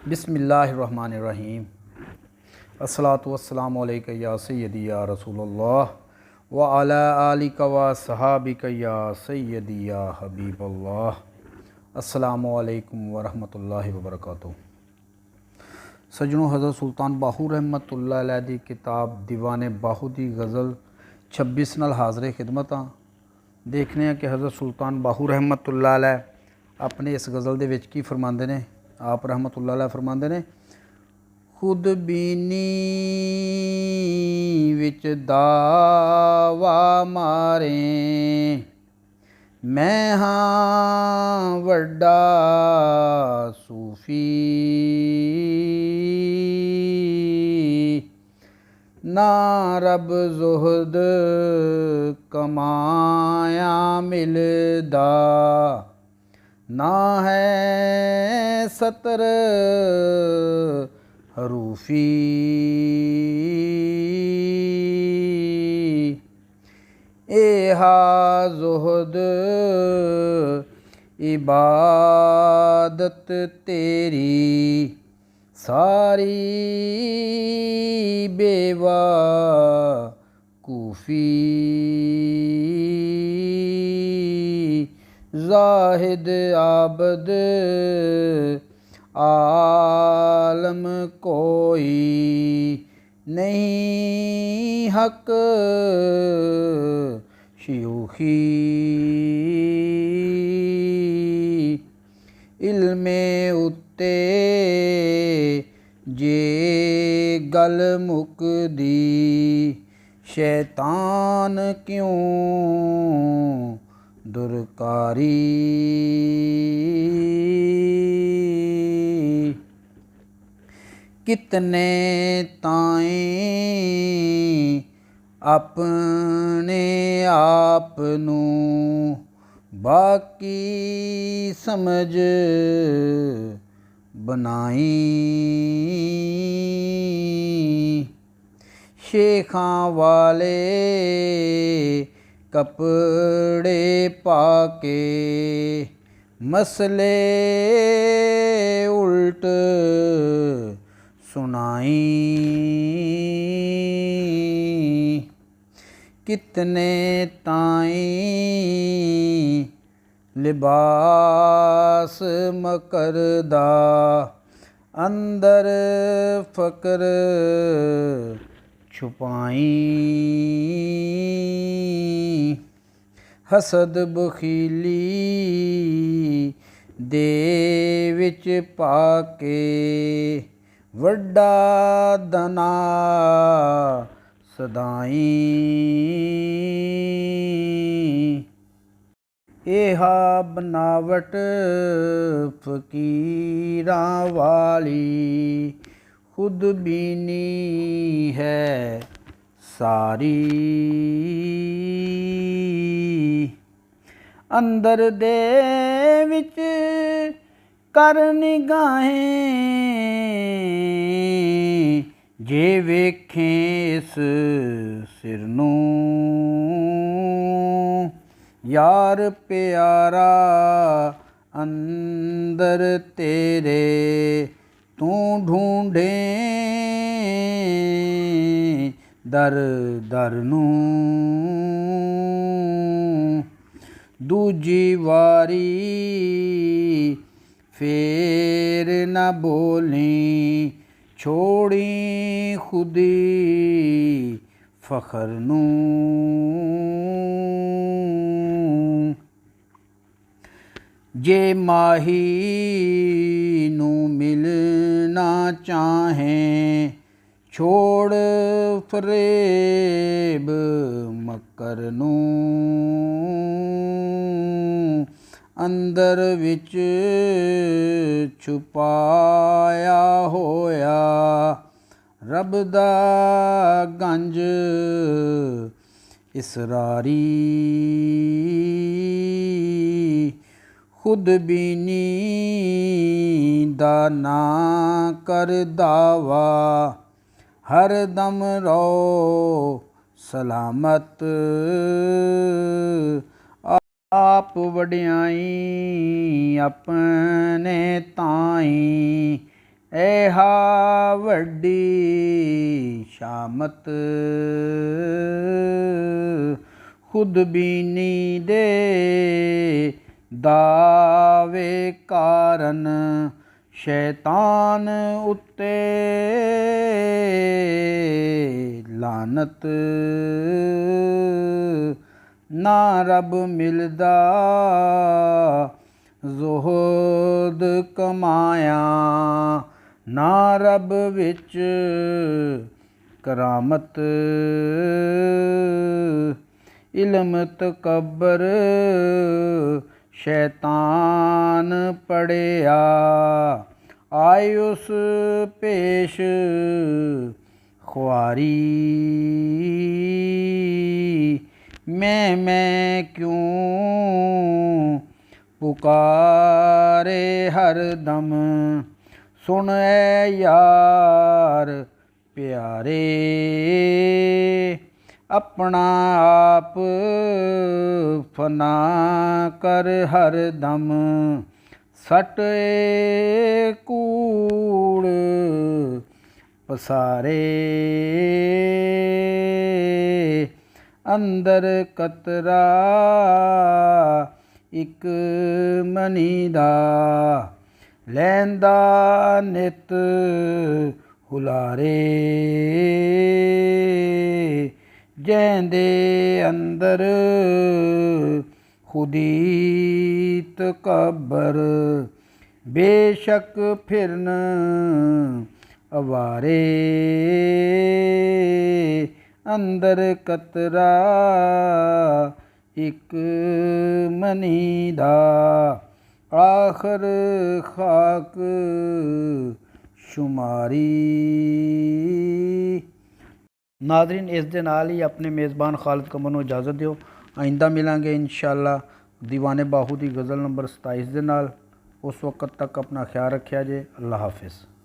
बिस्मिल्लाहिर्रहमानिर्रहीम। अस्सलातु वस्सलामु अलैका या सय्यदी या रसूलल्लाह व अला आलिका व सहाबिका या सय्यदी या हबीबल्लाह। अस्सलामु अलैकुम व रहमतुल्लाहि व बरकातुहू। सज्जनों, हज़रत सुल्तान बाहू रहमतुल्लाह अलैह दी किताब दीवाने बाहू दी गज़ल 26 नाल हाज़रे खिदमत हाँ। देखने कि हज़रत सुल्तान बाहू रहमतुल्लाह अलैह अपने इस गज़ल दे विच की फरमांदे ने। आप रहमतुल्लाह अलैह फरमांदे ने, खुद बीनी विच दावा मारे, मैं हाँ वड्डा सूफी, ना रब ज़ुहद कमाया मिलदा, ना है सतर हरूफी, एहा ज़ुहद इबादत तेरी, सारी बेवा कूफी, ज़ाहिद आबद आलम कोई नहीं, हक शियूखी, इल्मे उत्ते जे गल मुकदी, शैतान क्यों दुरकारी, कितने ताएं अपने आप नूं बाकी समझ बनाई, शेखां वाले कपड़े पाके, मसले उल्ट सुनाई, कितने ताईं लिबास मकरदा, अंदर फ़क्र छुपाई, हसद बखीली दे विच पाके, वड्डा दना सदाई, एहा बनावट फ़कीरां वाली, खुद बीनी है सारी, अंदर दे विच कर निगाहें, जे वेखें इस सिर नूं, यार प्यारा अंदर तेरे, तू ढूंढे दर दर नूं, दूजी वारी फेर न बोली, छोड़ी खुदी फ़ख्र नूं, जे माही नूं मिलना चाहें, छोड़ फरेब मकर नूं, अंदर विच छुपाया होया, रब दा गंज इसरारी, खुद बीनी दा ना कर दावा, हर दम रहो सलामत, आप वड्याई अपने ताई ऐहा वड्डी शामत खुद बीनी दे दावे कारण शैतान उत्ते लानत ना रब मिलदा ज़ुहद कमाया ना रब विच करामत इल्म तकबर शैतान पढ़िया आए उस पेश ख्वारी मैं क्यों पुकारे हर दम सुन ऐ यार प्यारे अपना आप फना कर हर दम सट कूड़ पसारे अंदर कतरा एक मनी दा लैंदा नित हुलारे जैंदे अंदर खुदी तकबर बेशक फिरन अवारे अंदर कतरा एक मनी दा आखिर खाक शुमारी। नाज़रीन इस दे नाल ही अपने मेज़बान खालिद कमर नूं इजाज़त दिओ। आइंदा मिलांगे इंशाअल्लाह दीवाने बाहू दी गज़ल नंबर 27 दे नाल। उस वक्त तक अपना ख्याल रखिया जे। अल्लाह हाफिज़।